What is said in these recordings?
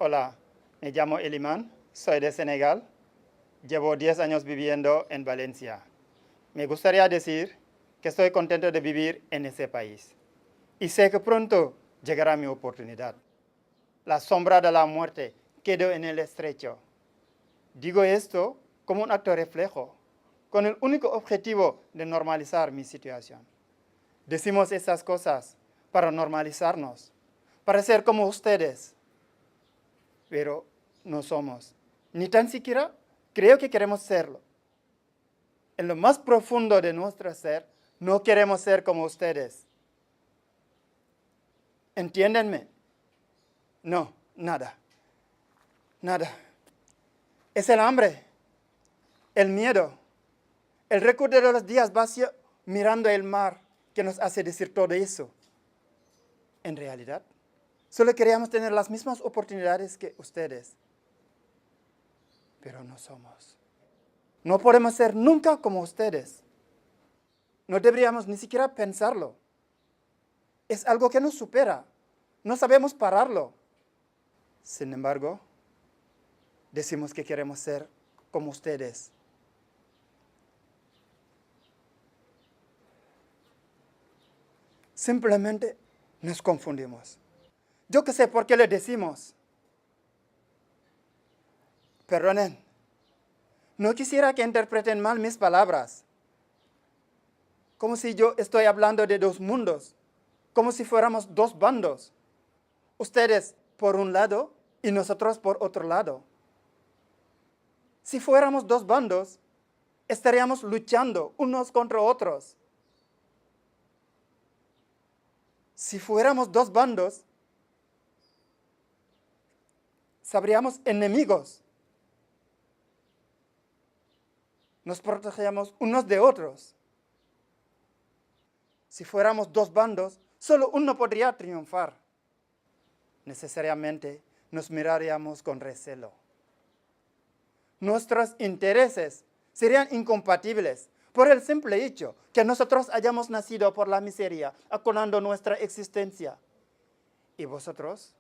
Hola, me llamo Eliman, soy de Senegal, llevo 10 años viviendo en Valencia. Me gustaría decir que estoy contento de vivir en ese país y sé que pronto llegará mi oportunidad. La sombra de la muerte quedó en el estrecho. Digo esto como un acto reflejo, con el único objetivo de normalizar mi situación. Decimos esas cosas para normalizarnos, para ser como ustedes, pero no somos. Ni tan siquiera creo que queremos serlo. En lo más profundo de nuestro ser, no queremos ser como ustedes. ¿Entiéndenme? No, nada. Nada. Es el hambre, el miedo, el recuerdo de los días vacíos mirando el mar que nos hace decir todo eso. En realidad, solo queríamos tener las mismas oportunidades que ustedes, pero no somos. No podemos ser nunca como ustedes. No deberíamos ni siquiera pensarlo. Es algo que nos supera. No sabemos pararlo. Sin embargo, decimos que queremos ser como ustedes. Simplemente nos confundimos. Yo que sé por qué le decimos. Perdonen, no quisiera que interpreten mal mis palabras. Como si yo estoy hablando de dos mundos, como si fuéramos dos bandos. Ustedes por un lado y nosotros por otro lado. Si fuéramos dos bandos, estaríamos luchando unos contra otros. Si fuéramos dos bandos, sabríamos enemigos. Nos protegeríamos unos de otros. Si fuéramos dos bandos, solo uno podría triunfar. Necesariamente nos miraríamos con recelo. Nuestros intereses serían incompatibles por el simple hecho que nosotros hayamos nacido por la miseria, acolando nuestra existencia. Y vosotros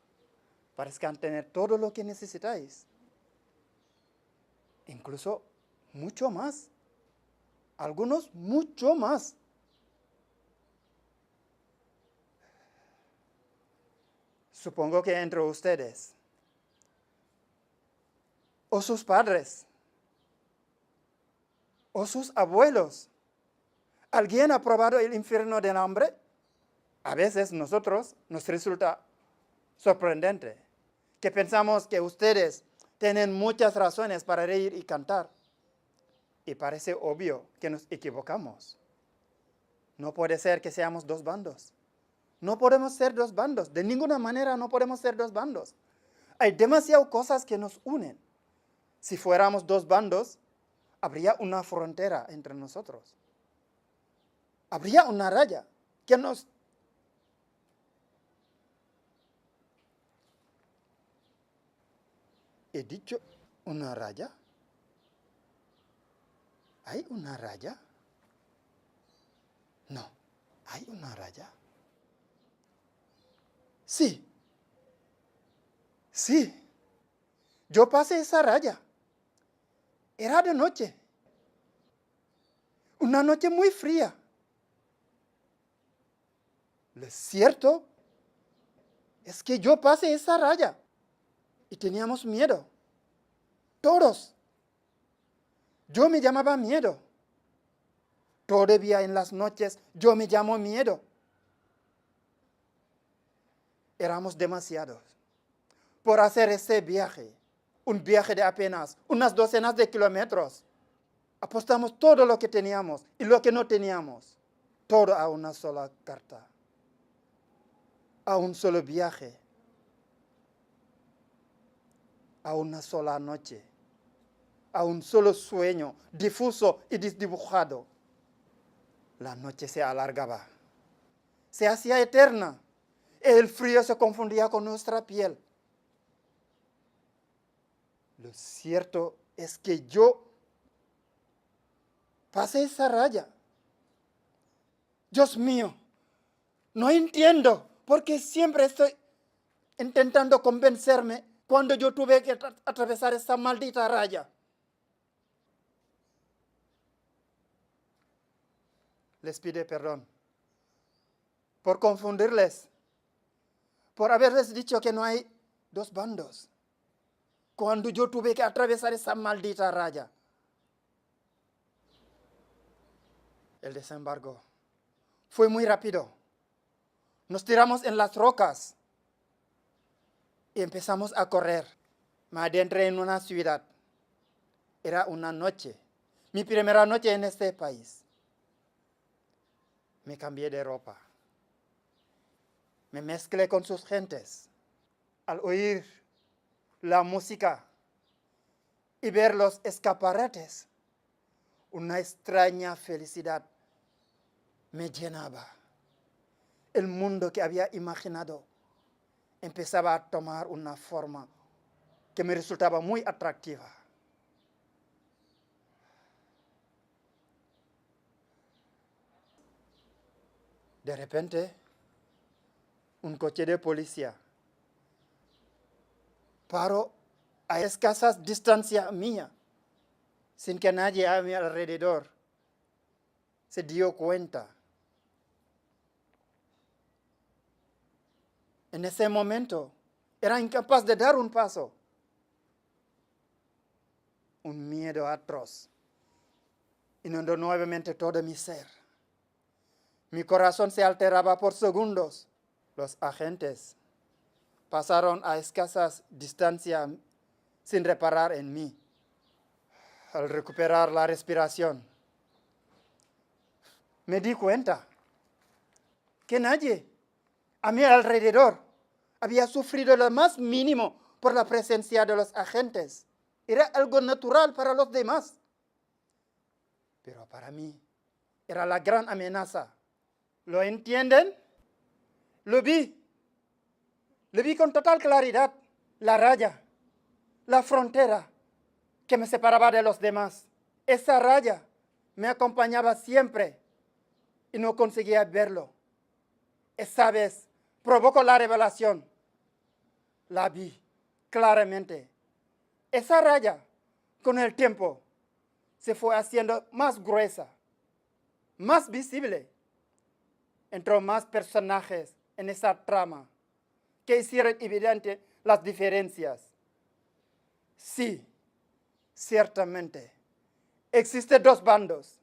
parezcan tener todo lo que necesitáis. Incluso mucho más. Algunos mucho más. Supongo que entre ustedes o sus padres o sus abuelos, ¿alguien ha probado el infierno del hambre? A veces nosotros nos resulta sorprendente que pensamos que ustedes tienen muchas razones para reír y cantar. Y parece obvio que nos equivocamos. No puede ser que seamos dos bandos. No podemos ser dos bandos. De ninguna manera no podemos ser dos bandos. Hay demasiadas cosas que nos unen. Si fuéramos dos bandos, habría una frontera entre nosotros. Habría una raya que nos... ¿He dicho una raya? ¿Hay una raya? No, ¿hay una raya? Sí, sí. Yo pasé esa raya. Era de noche. Una noche muy fría. Lo cierto es que yo pasé esa raya y teníamos miedo. Todos. Yo me llamaba miedo. Todavía en las noches yo me llamo miedo. Éramos demasiados por hacer ese viaje. Un viaje de apenas unas docenas de kilómetros. Apostamos todo lo que teníamos y lo que no teníamos. Todo a una sola carta. A un solo viaje. A una sola noche. A un solo sueño difuso y desdibujado. La noche se alargaba. Se hacía eterna. El frío se confundía con nuestra piel. Lo cierto es que yo pasé esa raya. Dios mío, no entiendo por qué siempre estoy intentando convencerme cuando yo tuve que atravesar esa maldita raya. Les pido perdón por confundirles, por haberles dicho que no hay dos bandos, cuando yo tuve que atravesar esa maldita raya. El desembarco fue muy rápido. Nos tiramos en las rocas y empezamos a correr. Me adentré en una ciudad. Era una noche, mi primera noche en este país. Me cambié de ropa. Me mezclé con sus gentes. Al oír la música y ver los escaparates, una extraña felicidad me llenaba. El mundo que había imaginado empezaba a tomar una forma que me resultaba muy atractiva. De repente, un coche de policía paró a escasa distancia mía, sin que nadie a mi alrededor se dio cuenta. En ese momento, era incapaz de dar un paso. Un miedo atroz inundó nuevamente todo mi ser. Mi corazón se alteraba por segundos. Los agentes pasaron a escasas distancias sin reparar en mí. Al recuperar la respiración, me di cuenta que nadie a mi alrededor había sufrido lo más mínimo por la presencia de los agentes. Era algo natural para los demás. Pero para mí era la gran amenaza. ¿Lo entienden? Lo vi con total claridad. La raya, la frontera que me separaba de los demás. Esa raya me acompañaba siempre y no conseguía verlo. Esa vez provocó la revelación. La vi claramente. Esa raya, con el tiempo, se fue haciendo más gruesa, más visible. Entró más personajes en esa trama que hicieron evidente las diferencias. Sí, ciertamente, existen dos bandos,